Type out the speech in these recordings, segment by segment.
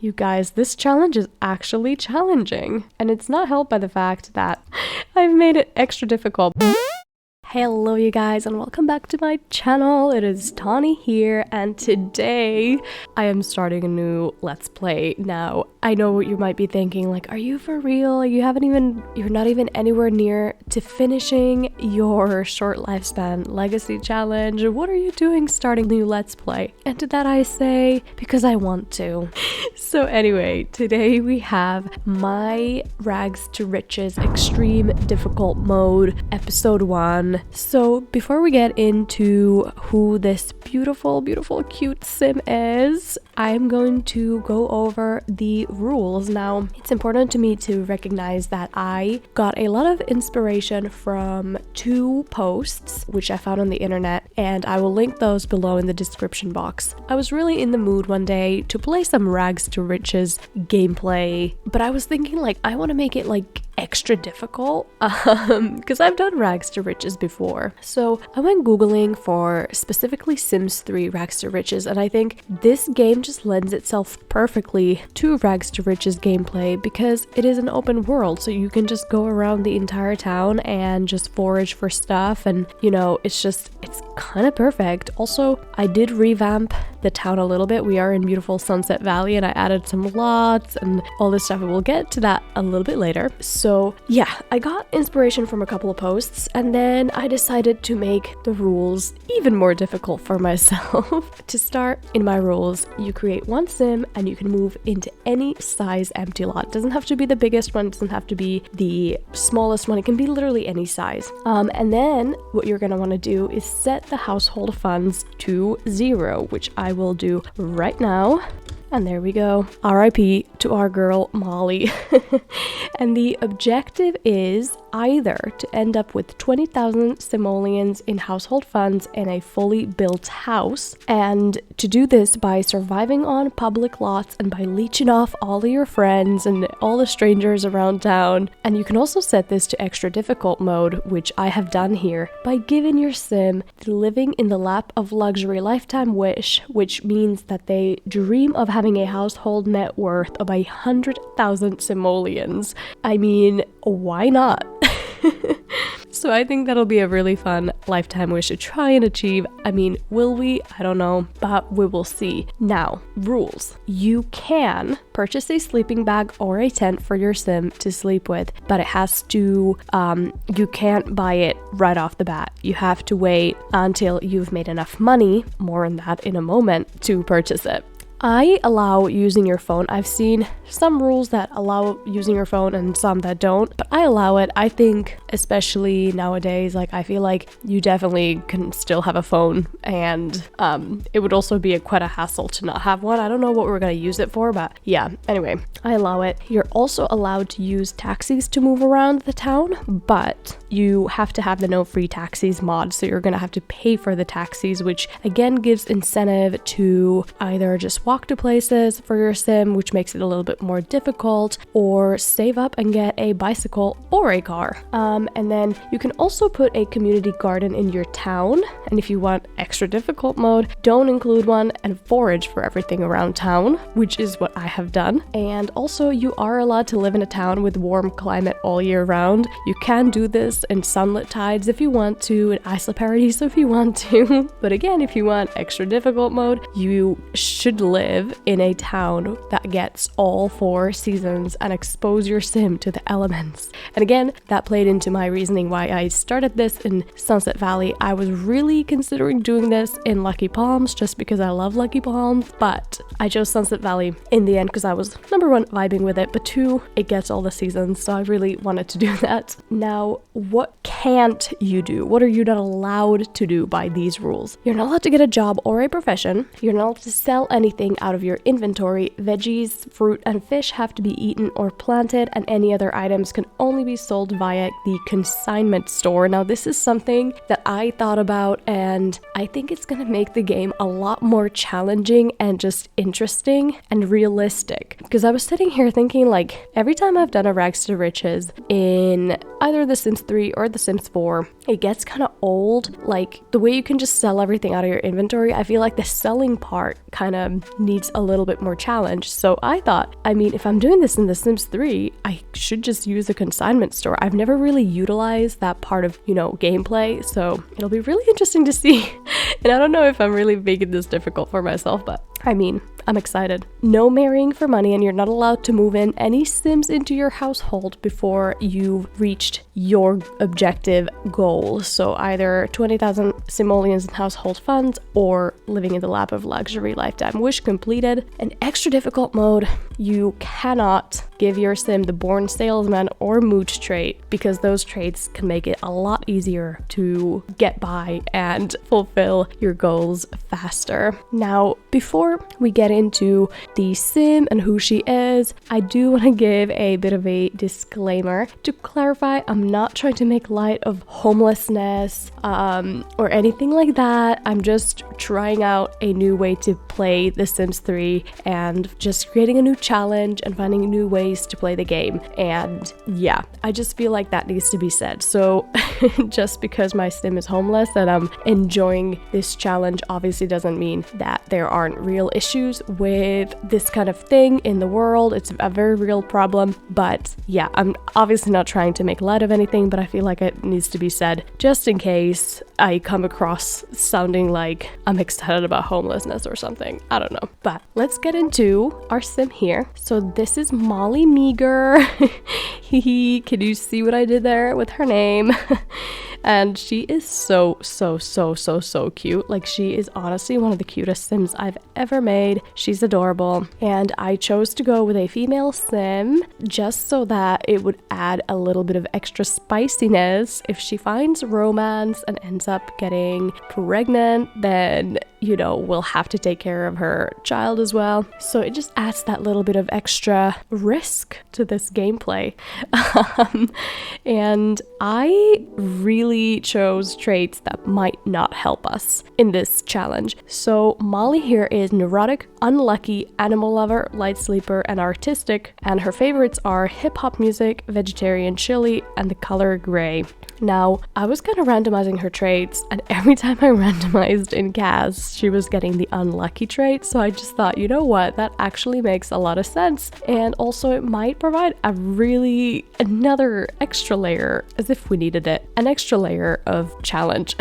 you guys, this challenge is actually challenging. And it's not helped by the fact that I've made it extra difficult. Hello you guys and welcome back to my channel. It is Tani here and today I am starting a new Let's Play. Now, I know what you might be thinking, like, are you for real? You're not even anywhere near to finishing your short lifespan legacy challenge. What are you doing starting a new Let's Play? And to that I say, because I want to. So anyway, today we have my Rags to Riches Extreme Difficult Mode Episode 1. So before we get into who this beautiful, cute sim is, I'm going to go over the rules. Now, it's important to me to recognize that I got a lot of inspiration from two posts which I found on the internet, and I will link those below in the description box. I was really in the mood one day to play some Rags to Riches gameplay, but I was thinking, like, I want to make it like extra difficult because I've done Rags to Riches before. So I went googling for specifically Sims 3 Rags to Riches, and I think this game just lends itself perfectly to Rags to Riches gameplay because it is an open world, so you can just go around the entire town and just forage for stuff, and you know, it's kind of perfect. Also, I did revamp the town a little bit. We are in beautiful Sunset Valley and I added some lots and all this stuff, and we'll get to that a little bit later. So yeah, I got inspiration from a couple of posts and then I decided to make the rules even more difficult for myself. To start, in my rules, you create one sim and you can move into any size empty lot. It doesn't have to be the biggest one, it doesn't have to be the smallest one, it can be literally any size. And then what you're gonna want to do is set the household funds to 0, which I will do right now. And there we go. RIP to our girl Molly. And the objective is either to end up with 20,000 simoleons in household funds and a fully built house, and to do this by surviving on public lots and by leeching off all of your friends and all the strangers around town. And you can also set this to extra difficult mode, which I have done here, by giving your sim the living in the lap of luxury lifetime wish, which means that they dream of having a household net worth of 100,000 simoleons. I mean, why not? So I think that'll be a really fun lifetime wish to try and achieve. I mean, will we? I don't know, but we will see. Now, rules. You can purchase a sleeping bag or a tent for your sim to sleep with, but it has to, you can't buy it right off the bat. You have to wait until you've made enough money, more on that in a moment, to purchase it. I allow using your phone. I've seen some rules that allow using your phone and some that don't, but I allow it. I think, especially nowadays, like, I feel like you definitely can still have a phone, and it would also be quite a hassle to not have one. I don't know what we're gonna use it for, but yeah, anyway, I allow it. You're also allowed to use taxis to move around the town, but you have to have the no free taxis mod, so you're gonna have to pay for the taxis, which again gives incentive to either just walk to places for your sim, which makes it a little bit more difficult, or save up and get a bicycle or a car. And then you can also put a community garden in your town, and if you want extra difficult mode, don't include one and forage for everything around town, which is what I have done. And also, you are allowed to live in a town with warm climate all year round. You can do this in sunlit tides if you want to, in Isla Paradise if you want to. But again, if you want extra difficult mode, you should live in a town that gets all 4 seasons and expose your sim to the elements. And again, that played into my reasoning why I started this in Sunset Valley. I was really considering doing this in Lucky Palms just because I love Lucky Palms, but I chose Sunset Valley in the end because I was, number 1, vibing with it, but 2, it gets all the seasons, so I really wanted to do that. Now, what can't you do? What are you not allowed to do by these rules? You're not allowed to get a job or a profession. You're not allowed to sell anything out of your inventory. Veggies, fruit, and fish have to be eaten or planted, and any other items can only be sold via the consignment store. Now, this is something that I thought about, and I think it's gonna make the game a lot more challenging and just interesting and realistic. Because I was sitting here thinking, like, every time I've done a Rags to Riches in either The Sims 3 or The Sims 4, it gets kind of old. Like, the way you can just sell everything out of your inventory, I feel like the selling part kind of needs a little bit more challenge. So I thought, I mean, if I'm doing this in The Sims 3, I should just use a consignment store. I've never really utilized that part of, gameplay, so it'll be really interesting to see. And I don't know if I'm really making this difficult for myself, but I mean, I'm excited. No marrying for money, and you're not allowed to move in any Sims into your household before you've reached your objective goal. So either 20,000 Simoleons in household funds or living in the lap of luxury lifetime. Wish completed. An extra difficult mode, you cannot give your Sim the Born Salesman or Mooch trait because those traits can make it a lot easier to get by and fulfill your goals faster. Now, before we get into the Sim and who she is, I do want to give a bit of a disclaimer. To clarify, I'm not trying to make light of homelessness or anything like that. I'm just trying out a new way to play The Sims 3 and just creating a new challenge and finding new ways to play the game. And yeah, I just feel like that needs to be said. So just because my Sim is homeless and I'm enjoying this challenge obviously doesn't mean that there aren't real issues with this kind of thing in the world. It's a very real problem, but yeah, I'm obviously not trying to make light of anything, but I feel like it needs to be said just in case I come across sounding like I'm excited about homelessness or something. I don't know. But let's get into our Sim here. So this is Molly Meager. Can you see what I did there with her name? And she is so cute. Like, she is honestly one of the cutest Sims I've ever made. She's adorable. And I chose to go with a female Sim just so that it would add a little bit of extra spiciness. If she finds romance and ends up getting pregnant, then we'll have to take care of her child as well. So it just adds that little bit of extra risk to this gameplay. And I really chose traits that might not help us in this challenge. So Molly here is neurotic, unlucky, animal lover, light sleeper, and artistic. And her favorites are hip-hop music, vegetarian chili, and the color gray. Now, I was kind of randomizing her traits, and every time I randomized in CAS, she was getting the unlucky trait, so I just thought, you know what, that actually makes a lot of sense, and also it might provide another extra layer, as if we needed it, an extra layer of challenge.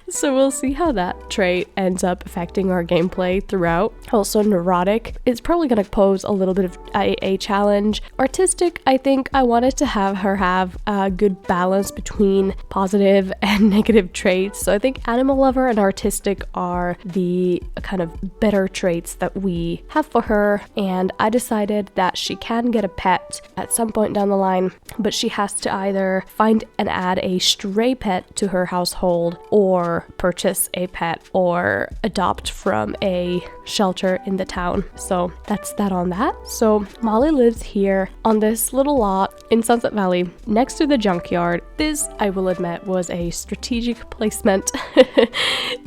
So we'll see how that trait ends up affecting our gameplay throughout. Also, neurotic is probably going to pose a little bit of a challenge. Artistic, I think I wanted to have her have a good balance between positive and negative traits. So I think animal lover and artistic are the kind of better traits that we have for her. And I decided that she can get a pet at some point down the line, but she has to either find and add a stray pet to her household or purchase a pet or adopt from a shelter in the town. So that's that on that. So Molly lives here on this little lot in Sunset Valley next to the junkyard. This, I will admit, was a strategic placement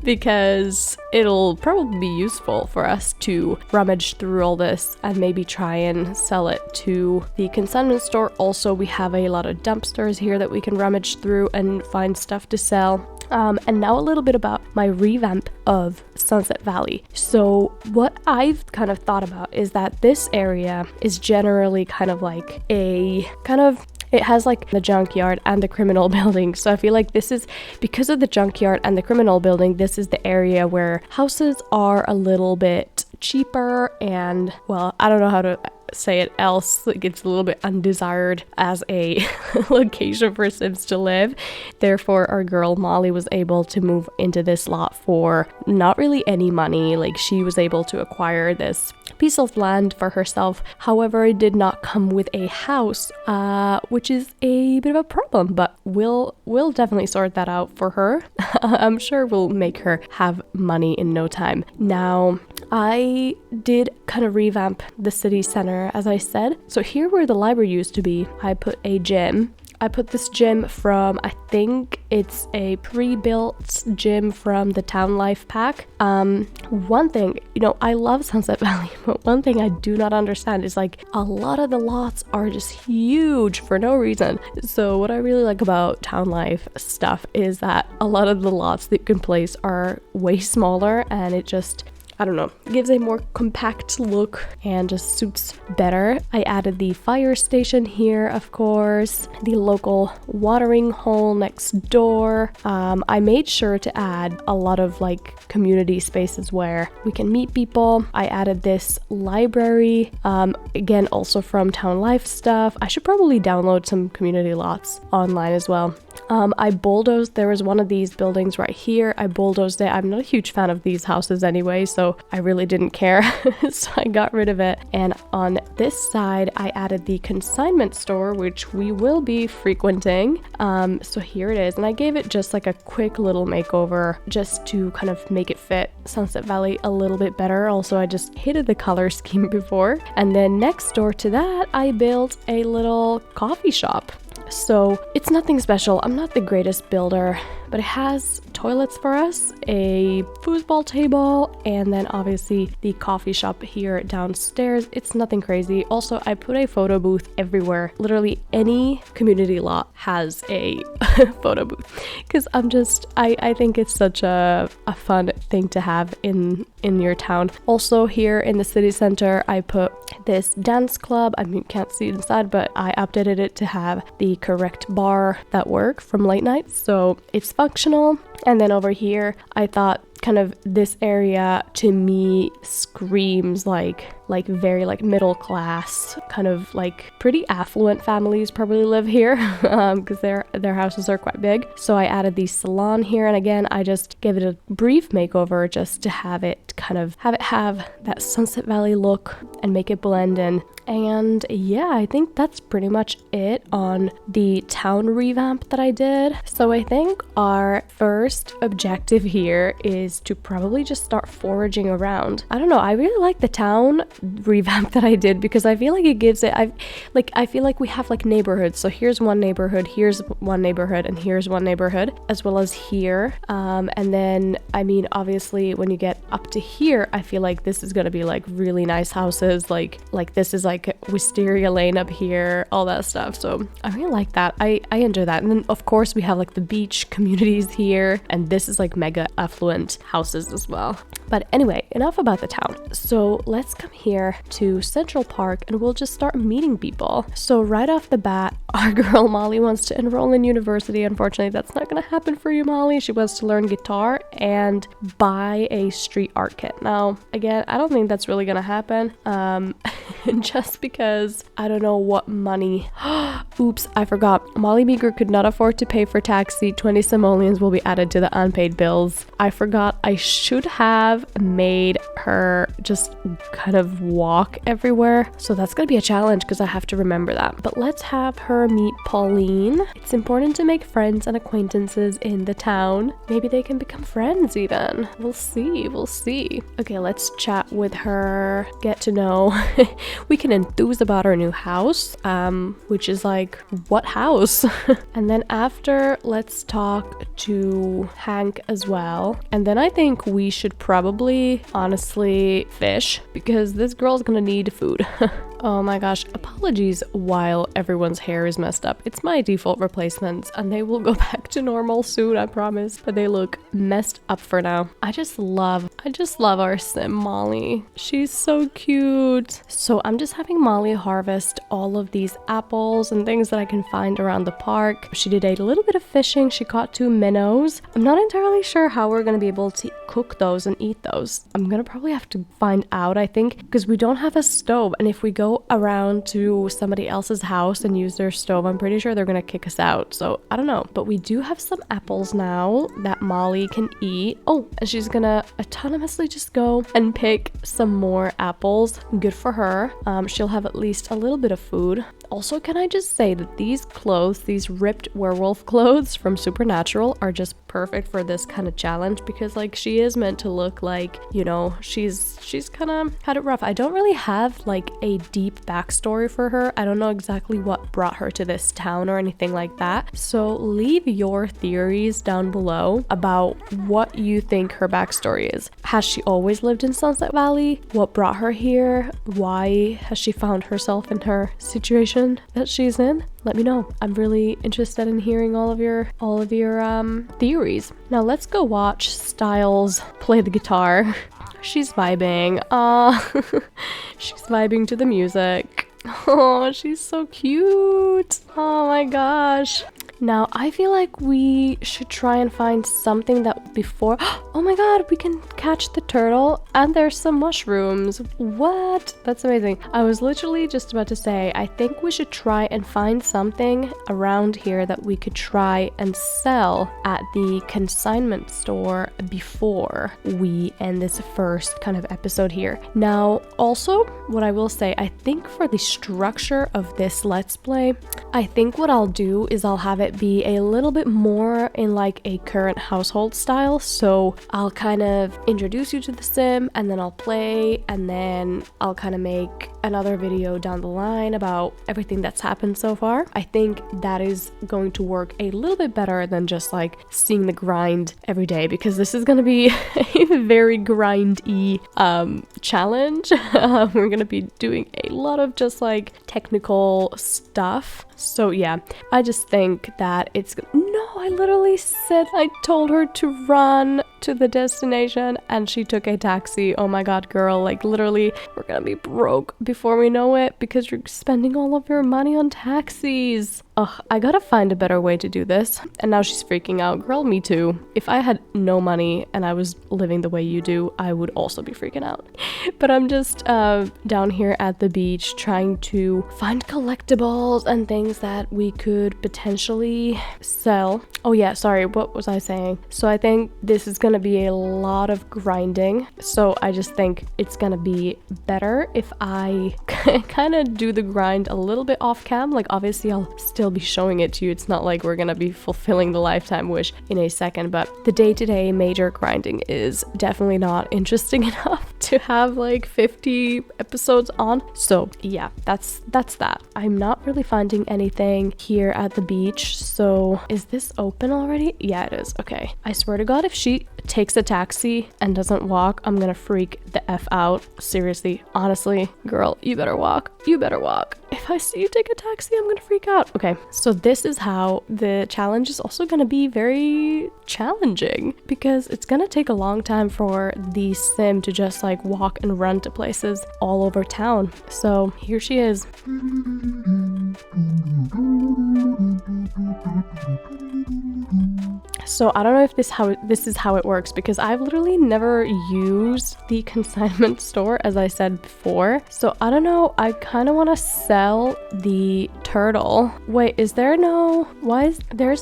because it'll probably be useful for us to rummage through all this and maybe try and sell it to the consignment store. Also, we have a lot of dumpsters here that we can rummage through and find stuff to sell. And now a little bit about my revamp of Sunset Valley. So what I've kind of thought about is that this area is generally kind of like it has like the junkyard and the criminal building. So I feel like this is, because of the junkyard and the criminal building, this is the area where houses are a little bit cheaper and, well, I don't know how to say it else, like it's a little bit undesired as a location for Sims to live. Therefore, our girl Molly was able to move into this lot for not really any money. Like, she was able to acquire this piece of land for herself. However, it did not come with a house, which is a bit of a problem, but we'll definitely sort that out for her. I'm sure we'll make her have money in no time. Now, I did kind of revamp the city center, as I said. So here where the library used to be, I put a gym. I put this gym from, I think it's a pre-built gym from the Town Life pack. One thing, I love Sunset Valley, but one thing I do not understand is like a lot of the lots are just huge for no reason. So what I really like about Town Life stuff is that a lot of the lots that you can place are way smaller, and it just I don't know, gives a more compact look and just suits better. I added the fire station here, of course, the local watering hole next door. I made sure to add a lot of like community spaces where we can meet people. I added this library, again, also from Town Life stuff. I should probably download some community lots online as well. I bulldozed, there was one of these buildings right here. I bulldozed it. I'm not a huge fan of these houses anyway, so I really didn't care. So I got rid of it. And on this side, I added the consignment store, which we will be frequenting. So here it is. And I gave it just like a quick little makeover just to kind of make it fit Sunset Valley a little bit better. Also, I just hated the color scheme before. And then next door to that, I built a little coffee shop. So it's nothing special. I'm not the greatest builder, but it has toilets for us, a foosball table, and then obviously the coffee shop here downstairs. It's nothing crazy. Also, I put a photo booth everywhere. Literally any community lot has a photo booth because I think it's such a fun thing to have in your town. Also here in the city center, I put this dance club. I mean, you can't see it inside, but I updated it to have the correct bar that work from late nights. So it's functional. And then over here, I thought kind of this area to me screams like very like middle class, kind of like pretty affluent families probably live here because their houses are quite big. So I added the salon here, and again I just gave it a brief makeover just to have it have that Sunset Valley look and make it blend in. And yeah, I think that's pretty much it on the town revamp that I did. So I think our first objective here is to probably just start foraging around. I don't know, I really like the town revamp that I did because I feel like it gives it, I feel like we have like neighborhoods. So here's one neighborhood, here's one neighborhood, and here's one neighborhood, as well as here. And then, I mean, obviously when you get up to here, I feel like this is gonna be like really nice houses, like this is like Wisteria Lane up here, all that stuff. So I really like that. I enjoy that. And then of course we have like the beach communities here, and this is like mega affluent houses as well. But anyway, enough about the town. So let's come here to Central Park and we'll just start meeting people. So right off the bat, our girl Molly wants to enroll in university. Unfortunately, that's not gonna happen for you, Molly. She wants to learn guitar and buy a street art kit. Now, again, I don't think that's really gonna happen. Just because I don't know what money. Oops, I forgot. Molly Meager could not afford to pay for taxi. 20 simoleons will be added to the unpaid bills. I forgot I should have made her just kind of walk everywhere. So that's gonna be a challenge because I have to remember that. But let's have her meet Pauline. It's important to make friends and acquaintances in the town. Maybe they can become friends even. We'll see. Okay, let's chat with her, get to know. We can enthuse about our new house, which is like, what house? And then after, let's talk to Hank as well. And then I think we should probably honestly fish because this girl's gonna need food. Oh my gosh, apologies while everyone's hair is messed up. It's my default replacements and they will go back to normal soon, I promise. But they look messed up for now. I just love our sim Molly. She's so cute. So I'm just having Molly harvest all of these apples and things that I can find around the park. She did a little bit of fishing. She caught 2 minnows. I'm not entirely sure how we're gonna be able to cook those and eat those. I'm gonna probably have to find out, I think, because we don't have a stove, and if we go around to somebody else's house and use their stove, I'm pretty sure they're gonna kick us out. So I don't know, but we do have some apples now that Molly can eat. Oh, and she's gonna autonomously just go and pick some more apples. Good for her. She'll have at least a little bit of food. Also, can I just say that these clothes, these ripped werewolf clothes from Supernatural, are just perfect for this kind of challenge because like she is meant to look like, you know, she's kind of had it rough. I don't really have like a deep backstory for her. I don't know exactly what brought her to this town or anything like that. So leave your theories down below about what you think her backstory is. Has she always lived in Sunset Valley? What brought her here? Why has she found herself in her situation that she's in? let me know. I'm really interested in hearing all of your theories. Now let's go watch Styles play the guitar. She's vibing. She's vibing to the music. Oh, she's so cute. Oh my gosh. Now, I feel like we should try and find something that before... Oh my god, we can catch the turtle and there's some mushrooms. What? That's amazing. I was literally just about to say, I think we should try and find something around here that we could try and sell at the consignment store before we end this first kind of episode here. Now, also, what I will say, I think for the structure of this Let's Play, I think what I'll do is I'll have it be a little bit more in like a current household style. So I'll kind of introduce you to the sim and then I'll play and then I'll kind of make another video down the line about everything that's happened so far. I think that is going to work a little bit better than just like seeing the grind every day, because this is going to be a very grindy challenge. We're going to be doing a lot of just like technical stuff. So yeah, I just think that it's... No, I literally said, I told her to run to the destination and she took a taxi. Oh my god, girl, like literally we're gonna be broke before we know it because you're spending all of your money on taxis. Ugh, I gotta find a better way to do this. And now she's freaking out. Girl, me too. If I had no money and I was living the way you do, I would also be freaking out. But I'm just down here at the beach trying to find collectibles and things that we could potentially sell. Oh yeah, sorry, what was I saying? So I think this is gonna be a lot of grinding. So I just think it's gonna be better if I kind of do the grind a little bit off cam. Like obviously I'll still be showing it to you. It's not like we're gonna be fulfilling the lifetime wish in a second, but the day-to-day major grinding is definitely not interesting enough to have like 50 episodes on. So yeah, that's that. I'm not really finding anything here at the beach. So is this open already? Yeah, it is. Okay. I swear to God, if she takes a taxi and doesn't walk, I'm gonna freak the F out. Seriously, honestly, girl, you better walk. You better walk. If I see you take a taxi, I'm gonna freak out. Okay, so this is how the challenge is also gonna be very challenging, because it's gonna take a long time for the sim to just like walk and run to places all over town. So here she is. So I don't know if this is how it works, because I've literally never used the consignment store, as I said before. So I don't know, I kind of want to sell the turtle. Wait, there's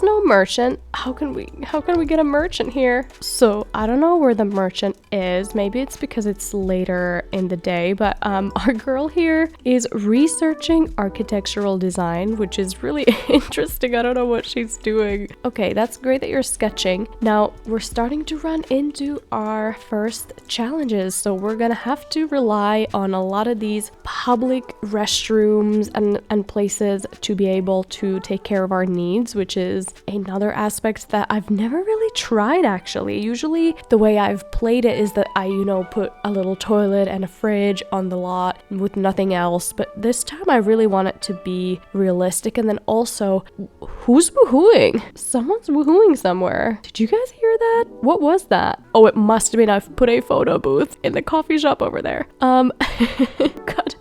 no merchant? How can we get a merchant here? So I don't know where the merchant is. Maybe it's because it's later in the day, but our girl here is researching architectural design, which is really interesting. I don't know what she's doing. Okay, that's great that you're sketching. Now we're starting to run into our first challenges, so we're gonna have to rely on a lot of these public restrooms and places to be able to take care of our needs, which is another aspect that I've never really tried actually. Usually the way I've played it is that I put a little toilet and a fridge on the lot with nothing else, but this time I really want it to be realistic. And then also, who's woohooing? Someone's woohooing somewhere. Did you guys hear that? What was that? Oh, it must have been I've put a photo booth in the coffee shop over there. God.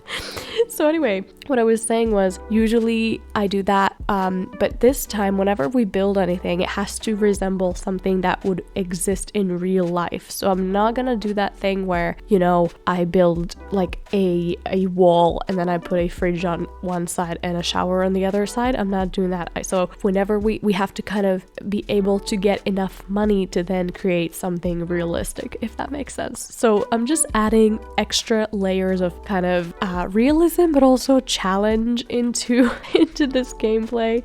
So anyway, what I was saying was usually I do that, but this time whenever we build anything, it has to resemble something that would exist in real life. So I'm not gonna do that thing where, I build like a wall and then I put a fridge on one side and a shower on the other side. I'm not doing that. So whenever we have to kind of be able to get enough money to then create something realistic, if that makes sense. So I'm just adding extra layers of kind of realism, but also challenge into this gameplay.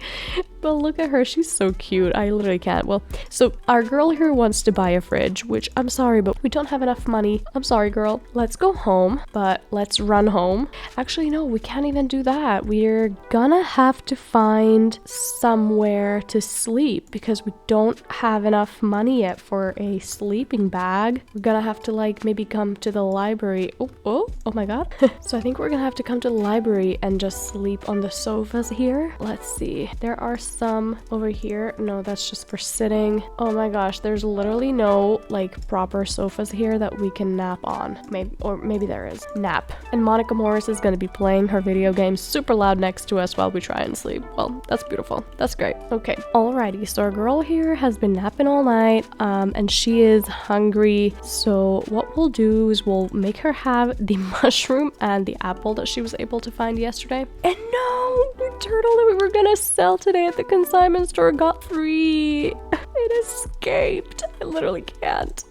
But look at her, she's so cute. I literally can't. Well, so our girl here wants to buy a fridge, which I'm sorry, but we don't have enough money. I'm sorry, girl. Let's go home, but let's run home. Actually, no, we can't even do that. We're gonna have to find somewhere to sleep because we don't have enough money yet for a sleeping bag. We're gonna have to like maybe come to the library. Oh my god. So I think we're gonna have to come to the library and just sleep on the sofas here. Let's see. There are some over here. No, that's just for sitting. Oh my gosh, there's literally no like proper sofas here that we can nap on. Maybe there is. Nap. And Monica Morris is gonna be playing her video game super loud next to us while we try and sleep. Well, that's beautiful. That's great. Okay. Alrighty, so our girl here has been napping all night, and she is hungry. So what we'll do is we'll make her have the mushroom and the apple that she was able to find yesterday. And no, the turtle that we were gonna sell today at the consignment store got free. It escaped. I literally can't.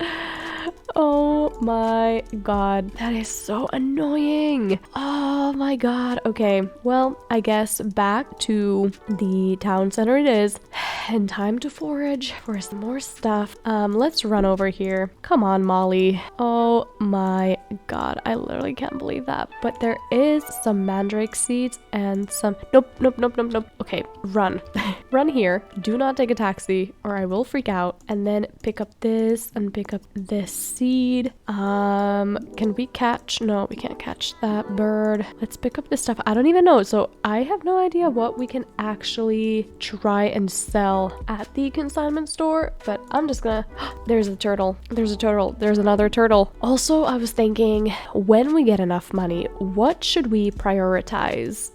Oh my god, that is so annoying. Oh my god. Okay, well, I guess back to the town center it is, and time to forage for some more stuff. Let's run over here. Come on, Molly. Oh my god, I literally can't believe that. But there is some mandrake seeds and some nope. Okay, run. Run here. Do not take a taxi or I will freak out. And then pick up this and pick up this seed. Can we catch? No, we can't catch that bird. Let's pick up this stuff. I don't even know. So I have no idea what we can actually try and sell at the consignment store, but I'm just gonna there's a turtle. There's a turtle. There's another turtle. Also, I was thinking when we get enough money, what should we prioritize?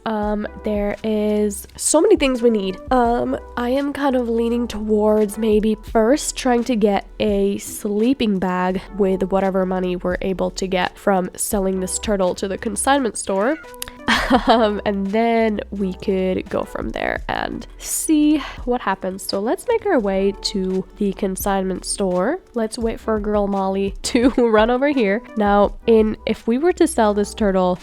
There is so many things we need. I am kind of leaning towards maybe first trying to get a sleeping bag with whatever money we're able to get from selling this turtle to the consignment store. And then we could go from there and see what happens. So let's make our way to the consignment store. Let's wait for girl Molly to run over here. Now, if we were to sell this turtle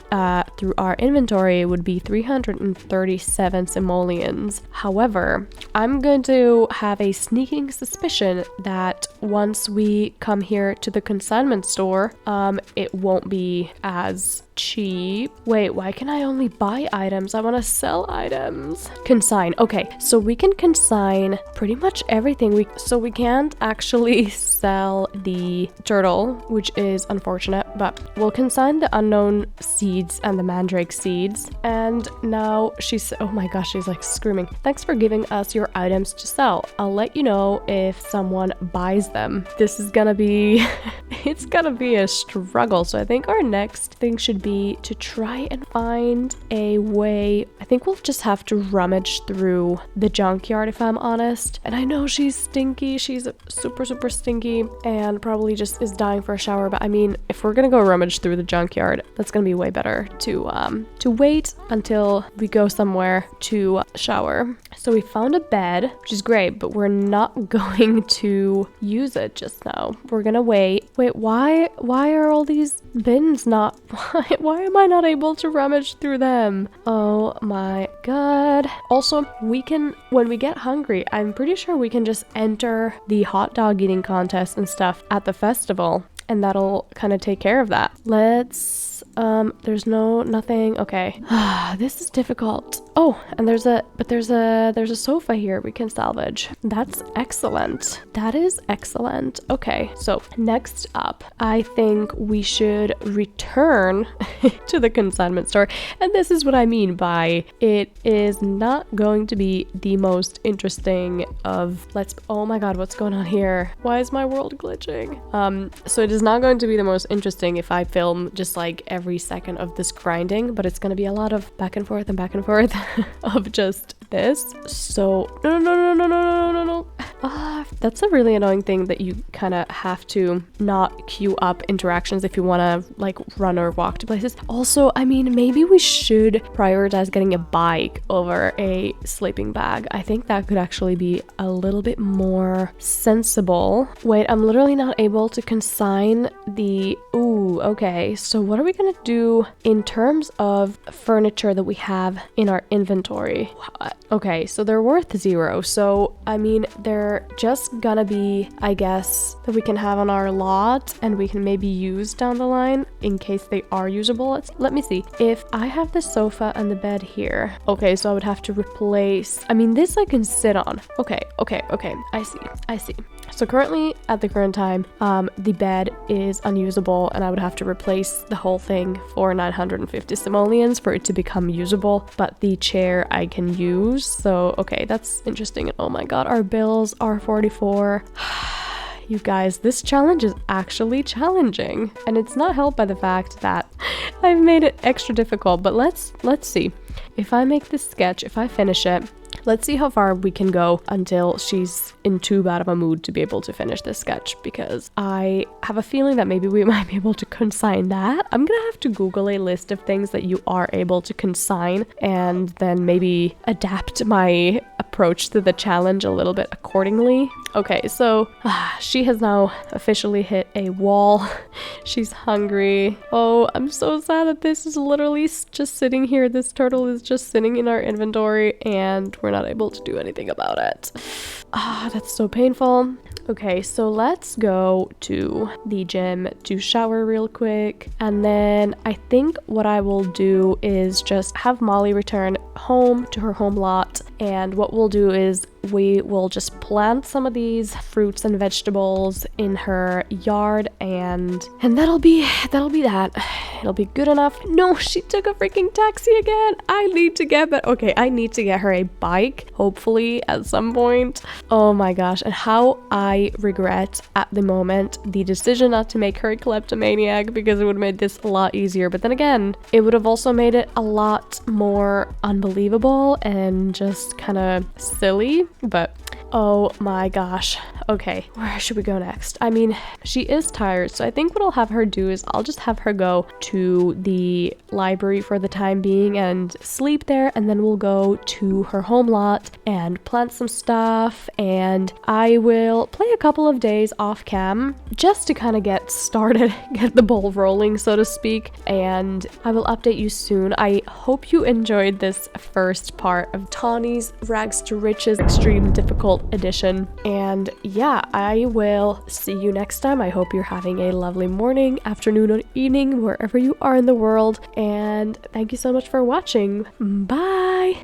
through our inventory, it would be 337 simoleons. However, I'm going to have a sneaking suspicion that once we come here to the consignment store, it won't be as cheap. Wait, why can I only buy items? I want to sell items. Consign. Okay, so we can consign pretty much everything. So we can't actually sell the turtle, which is unfortunate, but we'll consign the unknown seeds and the mandrake seeds. And now she's, oh my gosh, she's like screaming. Thanks for giving us your items to sell. I'll let you know if someone buys them. This is gonna be, it's gonna be a struggle. So I think our next thing should be to try and find a way. I think we'll just have to rummage through the junkyard if I'm honest. And I know she's stinky. She's super stinky and probably just is dying for a shower. But I mean, if we're gonna go rummage through the junkyard, that's gonna be way better to wait until we go somewhere to shower. So we found a bed, which is great, but we're not going to use it just now. We're gonna wait. Wait, why are all these bins not, why am I not able to rummage through them? Oh my god. Also, when we get hungry, I'm pretty sure we can just enter the hot dog eating contest and stuff at the festival, and that'll kind of take care of that. There's nothing. Okay. This is difficult. Oh, and there's a sofa here we can salvage. That's excellent. That is excellent. Okay, so next up, I think we should return to the consignment store. And this is what I mean by it is not going to be the most interesting of oh my god, what's going on here? Why is my world glitching? So it is not going to be the most interesting if I film just like every second of this grinding, but it's going to be a lot of back and forth of just this. So no. That's a really annoying thing that you kind of have to not queue up interactions if you want to like run or walk to places. Also, I mean, maybe we should prioritize getting a bike over a sleeping bag. I think that could actually be a little bit more sensible. Wait, I'm literally not able to consign the... Ooh, okay. So what are we gonna do in terms of furniture that we have in our inventory? But okay, so they're worth 0. So I mean, they're just gonna be, I guess, that we can have on our lot and we can maybe use down the line in case they are usable. Let me see. If I have the sofa and the bed here, okay, so I would have to replace, I mean, this I can sit on. Okay, I see. So currently, at the current time, the bed is unusable and I would have to replace the whole thing for 950 simoleons for it to become usable, but the chair I can use. So, okay, that's interesting. Oh my god, our bills are 44. You guys, this challenge is actually challenging, and it's not helped by the fact that I've made it extra difficult, but let's see. If I make this sketch, if I finish it, let's see how far we can go until she's in too bad of a mood to be able to finish this sketch, because I have a feeling that maybe we might be able to consign that. I'm gonna have to Google a list of things that you are able to consign and then maybe adapt my approach to the challenge a little bit accordingly. Okay, so she has now officially hit a wall. She's hungry. Oh, I'm so sad that this is literally just sitting here. This turtle is just sitting in our inventory and we're not able to do anything about it. That's so painful. Okay, so let's go to the gym to shower real quick. And then I think what I will do is just have Molly return home to her home lot. And what we'll do is we will just plant some of these fruits and vegetables in her yard, and that'll be that. It'll be good enough. No, she took a freaking taxi again. I need to get her a bike, hopefully at some point. Oh my gosh, and how I regret at the moment the decision not to make her a kleptomaniac, because it would have made this a lot easier. But then again, it would have also made it a lot more unbelievable and just kind of silly. But oh my gosh. Okay, where should we go next? I mean, she is tired, so I think what I'll have her do is I'll just have her go to the library for the time being and sleep there, and then we'll go to her home lot and plant some stuff, and I will play a couple of days off cam just to kind of get started, get the ball rolling, so to speak, and I will update you soon. I hope you enjoyed this first part of Tawny's Rags to Riches Extreme Difficult Edition, and yeah, I will see you next time. I hope you're having a lovely morning, afternoon, or evening, wherever you are in the world. And thank you so much for watching. Bye!